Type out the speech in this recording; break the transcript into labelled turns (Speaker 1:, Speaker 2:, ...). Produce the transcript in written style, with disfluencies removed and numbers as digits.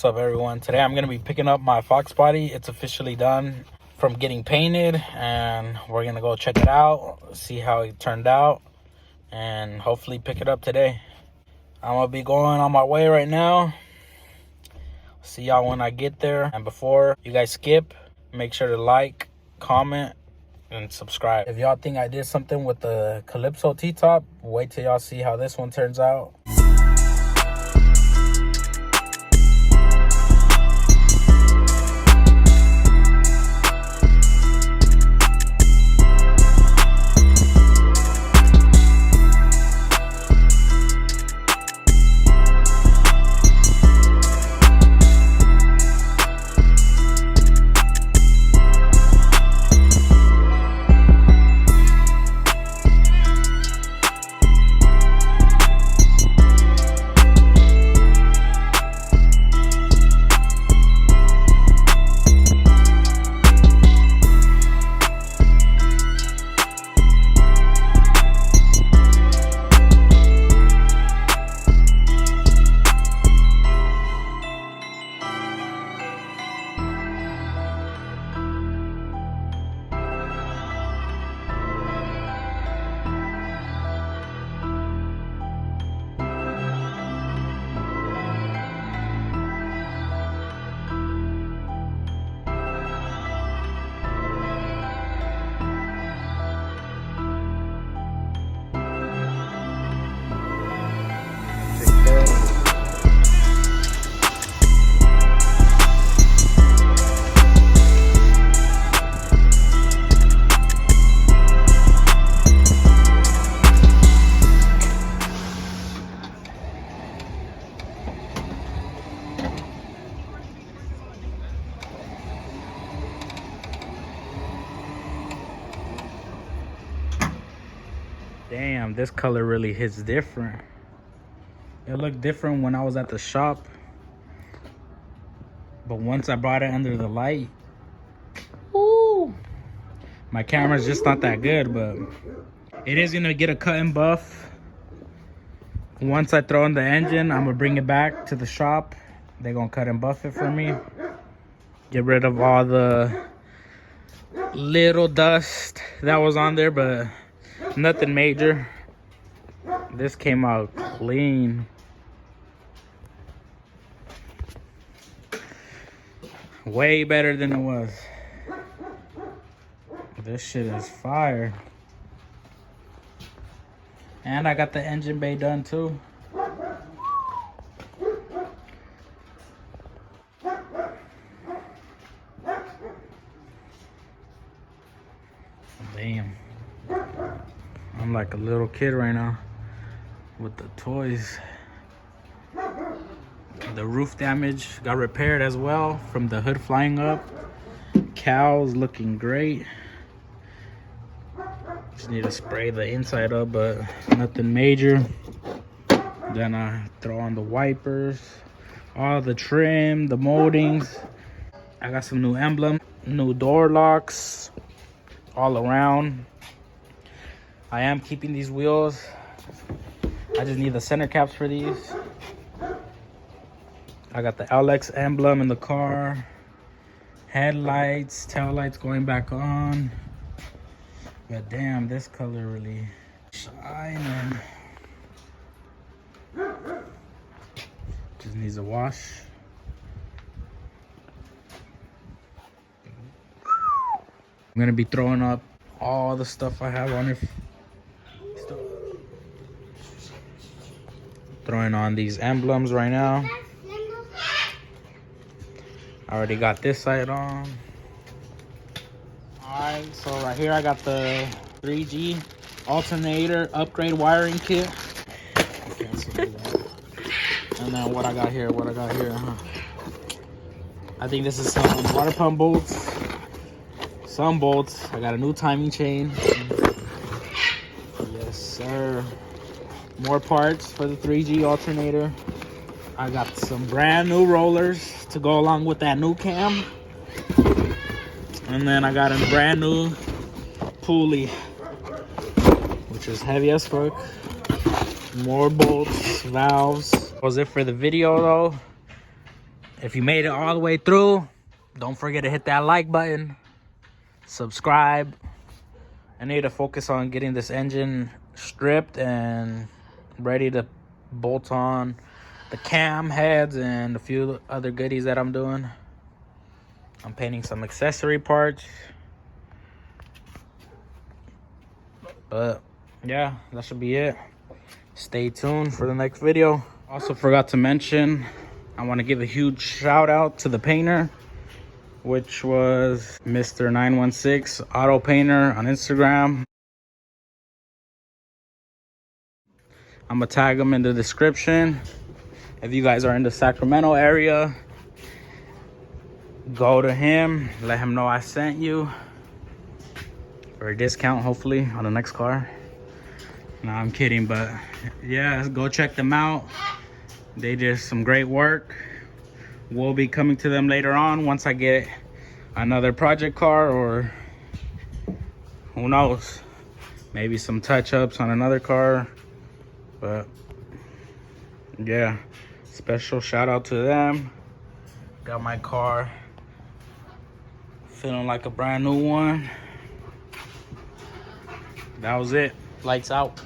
Speaker 1: What's up, everyone? Today I'm going to be picking up my FOXBODY. It's officially done from getting painted, and we're going to go check it out, see how it turned out, and hopefully pick it up today. I'm going to be going on my way right now. See y'all when I get there. And before you guys skip, make sure to like, comment, and subscribe. If y'all think I did something with the Calypso T-top, wait till y'all see how this one turns out. Damn, this color really hits different. It looked different when I was at the shop, but once I brought it under the light, woo! My camera's just not that good, but it is gonna get a cut and buff. Once I throw in the engine, I'm gonna bring it back to the shop. They're gonna cut and buff it for me. Get rid of all the little dust that was on there, but nothing major. This came out clean. Way better than it was. This shit is fire. And I got the engine bay done too. Damn. I'm like a little kid right now with the toys. The roof damage got repaired as well from the hood flying up. Cows looking great. Just need to spray the inside up, but nothing major. Then I throw on the wipers, all the trim, the moldings. I got some new emblem, new door locks all around. I am keeping these wheels. I just need the center caps for these. I got the LX emblem in the car. Headlights, tail lights going back on. But damn, this color really shining. Just needs a wash. I'm gonna be throwing up all the stuff I have on it. Throwing on these emblems right now. I already got this side on. Alright, so right here I got the 3G alternator upgrade wiring kit. And then what I got here, I think this is some water pump bolts. Some bolts. I got a new timing chain. Yes, sir. More parts for the 3G alternator. I got some brand new rollers to go along with that new cam. And then I got a brand new pulley, which is heavy as fuck. More bolts, valves. That was it for the video though. If you made it all the way through, don't forget to hit that like button, subscribe. I need to focus on getting this engine stripped and ready to bolt on the cam heads and a few other goodies that I'm doing. I'm painting some accessory parts. But yeah, that should be it. Stay tuned for the next video. Also forgot to mention, I want to give a huge shout out to the painter, which was Mr. 916 Auto Painter on Instagram. I'm gonna tag him in the description. If you guys are in the Sacramento area, go to him, let him know I sent you for a discount, hopefully, on the next car. No, I'm kidding, but yeah, go check them out. They did some great work. We'll be coming to them later on once I get another project car, or who knows, maybe some touch-ups on another car. But yeah, special shout out to them. Got my car feeling like a brand new one. That was it. Lights out.